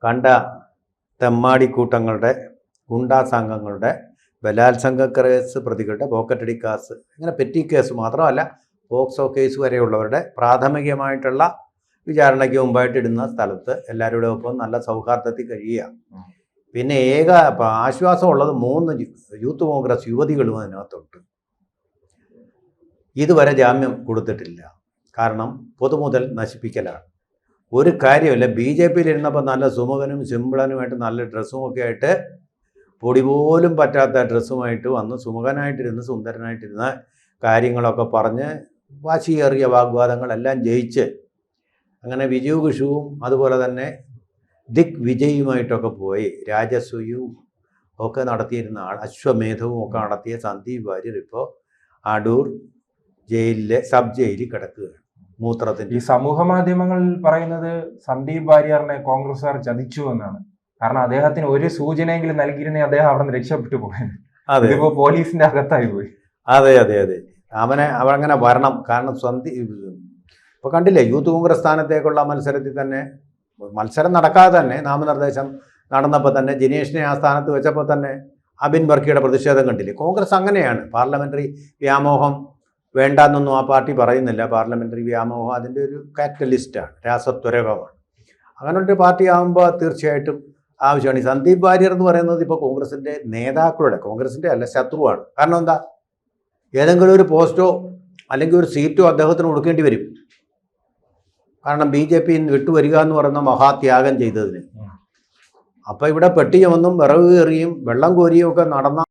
കണ്ട തെമ്മാടിക്കൂട്ടങ്ങളുടെ ഗുണ്ടാ സംഘങ്ങളുടെ ബലാത്സംഗ കേസ് പ്രതികളുടെ പോക്കറ്റടി കേസ്, ഇങ്ങനെ പെറ്റി കേസ് മാത്രമല്ല പോക്സോ കേസ് വരെയുള്ളവരുടെ പ്രാഥമികമായിട്ടുള്ള വിചാരണയ്ക്ക് മുമ്പായിട്ട് ഇടുന്ന സ്ഥലത്ത് എല്ലാവരുടെ ഒപ്പം നല്ല സൗഹാർദ്ദത്തിൽ കഴിയുക. പിന്നെ ഏക ആശ്വാസമുള്ളത് 3 യൂത്ത് കോൺഗ്രസ് യുവതികളും അതിനകത്തുണ്ട്. ഇതുവരെ ജാമ്യം കൊടുത്തിട്ടില്ല. കാരണം പൊതുമുതൽ നശിപ്പിക്കലാണ്. ഒരു കാര്യമില്ല. BJPയിൽ ഇരുന്നപ്പോൾ നല്ല സുമുഖനും സിമ്പിളനുമായിട്ട് നല്ല ഡ്രസ്സുമൊക്കെ ആയിട്ട് പൊടി പോലും പറ്റാത്ത ഡ്രസ്സുമായിട്ട് വന്ന് സുമുഖനായിട്ടിരുന്ന് സുന്ദരനായിട്ടിരുന്ന കാര്യങ്ങളൊക്കെ പറഞ്ഞ് വാശിയേറിയ വാഗ്വാദങ്ങളെല്ലാം ജയിച്ച് അങ്ങനെ വിജയ് ഘുഷുവും അതുപോലെ തന്നെ ദിഗ് വിജയുമായിട്ടൊക്കെ പോയി രാജസൂയവും ഒക്കെ നടത്തിയിരുന്ന ആൾ, അശ്വമേധവും ഒക്കെ നടത്തിയ സന്ദീപ് വാര്യർ ഇപ്പോൾ അടൂർ ജയിലിലെ സബ് ജയിലിൽ കിടക്കുകയാണ്. മൂത്രത്തിന് ഈ സമൂഹ മാധ്യമങ്ങളിൽ പറയുന്നത് സന്ദീപ് വാര്യറിനെ കോൺഗ്രസ്സുകാർ ചതിച്ചു എന്നാണ്. കാരണം അദ്ദേഹത്തിന് ഒരു സൂചനയെങ്കിലും നൽകിയിരുന്നെങ്കിൽ അദ്ദേഹം അവിടെ നിന്ന് രക്ഷപ്പെട്ടു പോയത്. അതിപ്പോ പോലീസിന്റെ അകത്തായി പോയി. അതെ അതെ അതെ, അവനങ്ങനെ വരണം. കാരണം ഇപ്പൊ കണ്ടില്ലേ, യൂത്ത് കോൺഗ്രസ് സ്ഥാനത്തേക്കുള്ള മത്സരത്തിൽ തന്നെ, മത്സരം നടക്കാതെ തന്നെ നാമനിർദ്ദേശം നടന്നപ്പോൾ തന്നെ ജിനേഷിനെ ആ സ്ഥാനത്ത് വെച്ചപ്പോൾ തന്നെ അബിൻ വർക്കിയുടെ പ്രതിഷേധം കണ്ടില്ലേ. കോൺഗ്രസ് അങ്ങനെയാണ്. പാർലമെന്ററി വ്യാമോഹം വേണ്ടാന്നൊന്നും ആ പാർട്ടി പറയുന്നില്ല. പാർലമെന്ററി വ്യാമോഹം അതിൻ്റെ ഒരു കാറ്റലിസ്റ്റാണ്, രാസത്വരകമാണ്. അങ്ങനൊരു പാർട്ടി ആകുമ്പോൾ തീർച്ചയായിട്ടും ആവശ്യമാണ്. ഈ സന്ദീപ് വാര്യർ എന്ന് പറയുന്നത് ഇപ്പോൾ കോൺഗ്രസിൻ്റെ നേതാക്കളുടെ, കോൺഗ്രസിൻ്റെ അല്ല, ശത്രുവാണ്. കാരണം എന്താ, ഏതെങ്കിലും ഒരു പോസ്റ്റോ അല്ലെങ്കിൽ ഒരു സീറ്റോ അദ്ദേഹത്തിന് കൊടുക്കേണ്ടി വരും. കാരണം BJP വിട്ടുവരിക എന്ന് പറയുന്ന മഹാത്യാഗം ചെയ്തതിന്. അപ്പോൾ ഇവിടെ പെട്ടി ചുമന്നും വിറവ് കയറിയും വെള്ളം കോരിയും ഒക്കെ നടന്ന